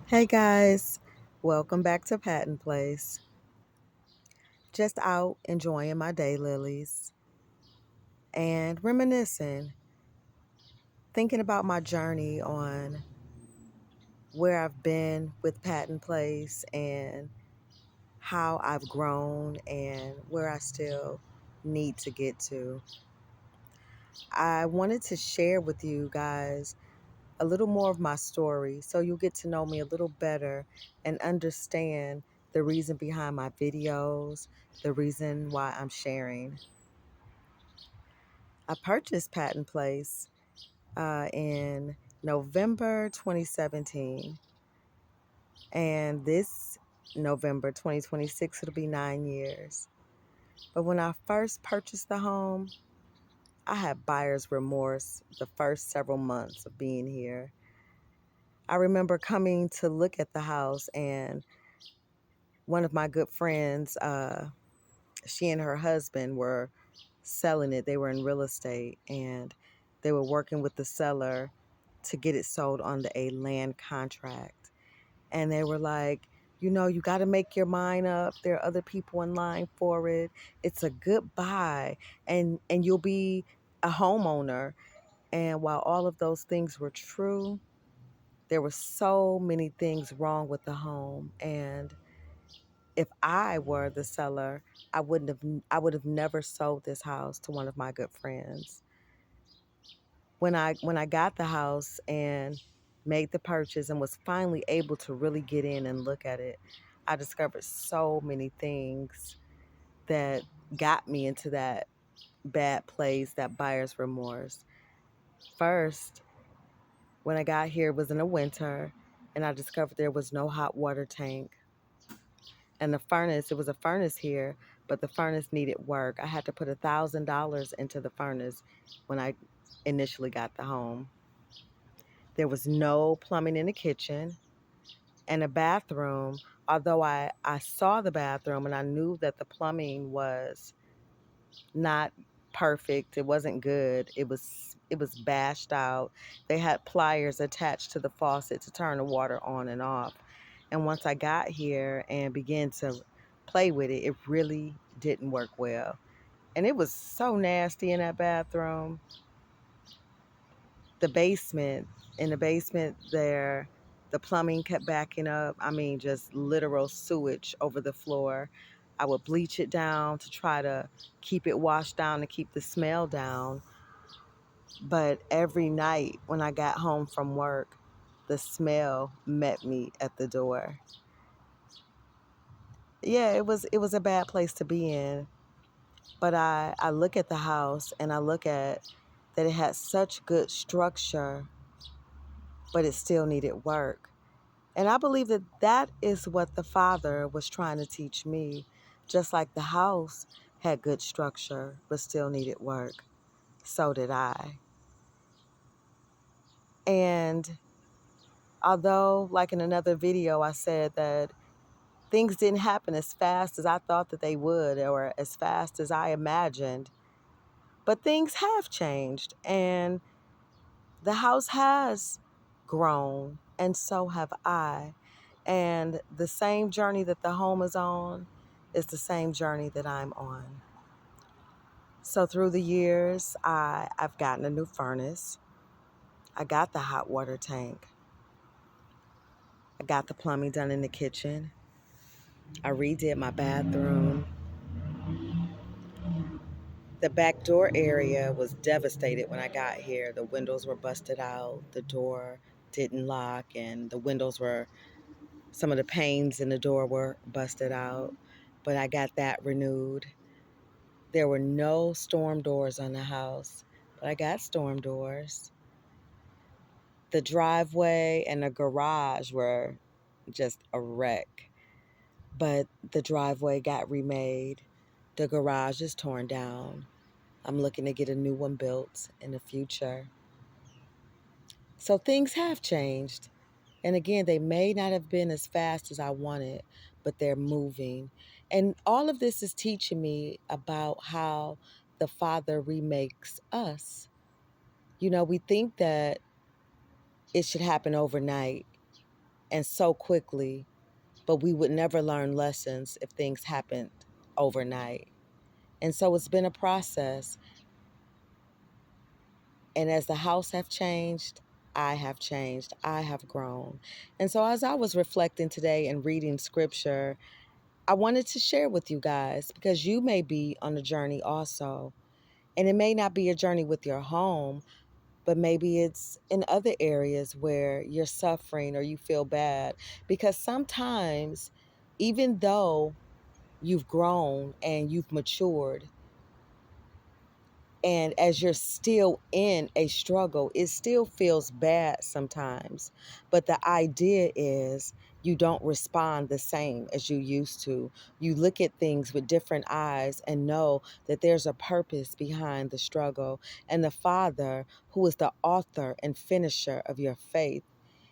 Hey guys, welcome back to Patton Place. Just out enjoying my daylilies and reminiscing, thinking about my journey on where I've been with Patton Place and how I've grown and where I still need to get to. I wanted to share with you guys a little more of my story so you'll get to know me a little better and understand the reason behind my videos, the reason why I'm sharing. I purchased Patton Place in November 2017, and this November 2026, it'll be 9 years. But when I first purchased the home, I had buyer's remorse the first several months of being here. I remember coming to look at the house, and one of my good friends, she and her husband were selling it. They were in real estate, and they were working with the seller to get it sold under a land contract. And they were like, you got to make your mind up. There are other people in line for it. It's a good buy, and you'll be a homeowner. And while all of those things were true, there were so many things wrong with the home. And if I were the seller, I would have never sold this house to one of my good friends. When I got the house and made the purchase and was finally able to really get in and look at it, I discovered so many things that got me into that bad place, that buyer's remorse. First, when I got here, it was in the winter, and I discovered there was no hot water tank. And the furnace, it was a furnace here, but the furnace needed work. I had to put $1,000 into the furnace when I initially got the home. There was no plumbing in the kitchen, and a bathroom. Although I saw the bathroom and I knew that the plumbing was not perfect, it wasn't good. It was bashed out. They had pliers attached to the faucet to turn the water on and off. And once I got here and began to play with it, it really didn't work well. And it was so nasty in that bathroom. The basement, in the basement there, the plumbing kept backing up. I mean, just literal sewage over the floor. I would bleach it down to try to keep it washed down and keep the smell down. But every night when I got home from work, the smell met me at the door. Yeah, it was a bad place to be in. But I look at the house and I look at that it had such good structure, but it still needed work. And I believe that that is what the Father was trying to teach me. Just like the house had good structure, but still needed work, so did I. And although, like in another video, I said that things didn't happen as fast as I thought that they would or as fast as I imagined, but things have changed. And the house has grown, and so have I. And the same journey that the home is on is the same journey that I'm on. So through the years, I've gotten a new furnace. I got the hot water tank. I got the plumbing done in the kitchen. I redid my bathroom. The back door area was devastated when I got here. The windows were busted out. The door didn't lock, and the windows were some of the panes in the door were busted out, but I got that renewed. There were no storm doors on the house, but I got storm doors. The driveway and the garage were just a wreck, but the driveway got remade. The garage is torn down. I'm looking to get a new one built in the future. So things have changed. And again, they may not have been as fast as I wanted, but they're moving. And all of this is teaching me about how the Father remakes us. We think that it should happen overnight, and so quickly, but we would never learn lessons if things happened overnight. And so it's been a process. And as the house have changed, I have changed. I have grown. And so as I was reflecting today and reading scripture, I wanted to share with you guys because you may be on a journey also. And it may not be a journey with your home, but maybe it's in other areas where you're suffering or you feel bad. Because sometimes, even though you've grown and you've matured, and as you're still in a struggle, it still feels bad sometimes. But the idea is you don't respond the same as you used to. You look at things with different eyes and know that there's a purpose behind the struggle. And the Father, who is the author and finisher of your faith,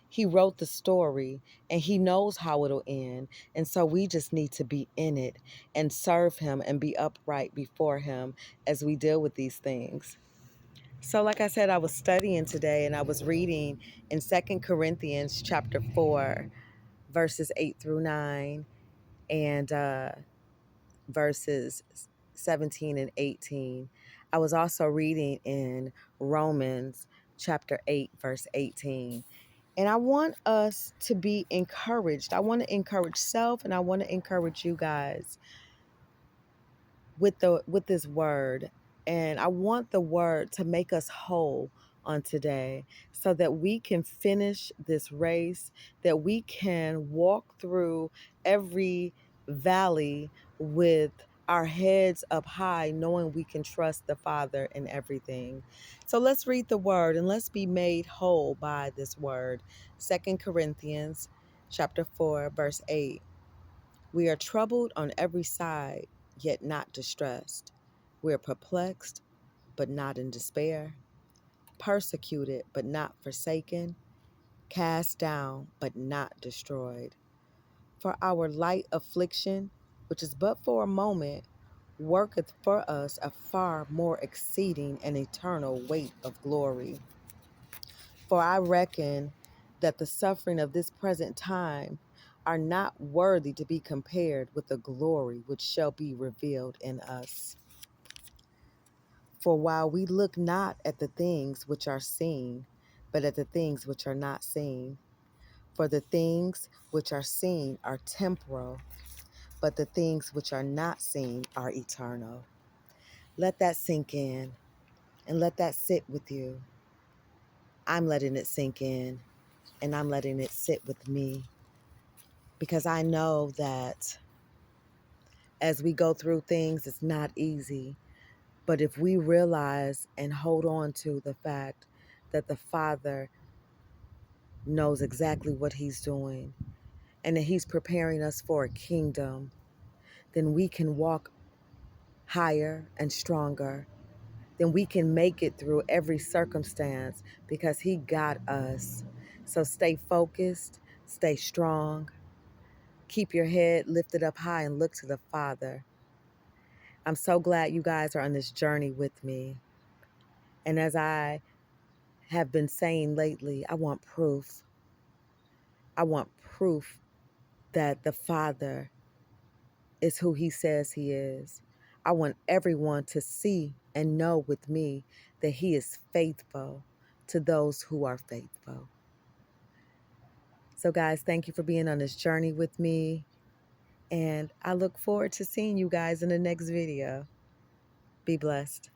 he wrote the story and he knows how it'll end. And so we just need to be in it and serve him and be upright before him as we deal with these things. So like I said, I was studying today and I was reading in 2 Corinthians chapter 4, verses 8 through 9 and verses 17 and 18. I was also reading in Romans chapter 8, verse 18. And I want us to be encouraged. I want to encourage self and I want to encourage you guys with this word. And I want the word to make us whole on today so that we can finish this race, that we can walk through every valley with our heads up high, knowing we can trust the Father in everything. So let's read the word and let's be made whole by this word. 2 Corinthians chapter 4, verse 8. We are troubled on every side, yet not distressed. We are perplexed, but not in despair. Persecuted, but not forsaken. Cast down, but not destroyed. For our light affliction, which is but for a moment, worketh for us a far more exceeding and eternal weight of glory. For I reckon that the suffering of this present time are not worthy to be compared with the glory which shall be revealed in us. For while we look not at the things which are seen, but at the things which are not seen. For the things which are seen are temporal, but the things which are not seen are eternal. Let that sink in and let that sit with you. I'm letting it sink in and I'm letting it sit with me because I know that as we go through things, it's not easy. But if we realize and hold on to the fact that the Father knows exactly what he's doing and that he's preparing us for a kingdom, then we can walk higher and stronger. Then we can make it through every circumstance because he got us. So stay focused, stay strong, keep your head lifted up high and look to the Father. I'm so glad you guys are on this journey with me. And as I have been saying lately, I want proof. I want proof that the Father is who he says he is. I want everyone to see and know with me that he is faithful to those who are faithful. So guys, thank you for being on this journey with me. And I look forward to seeing you guys in the next video. Be blessed.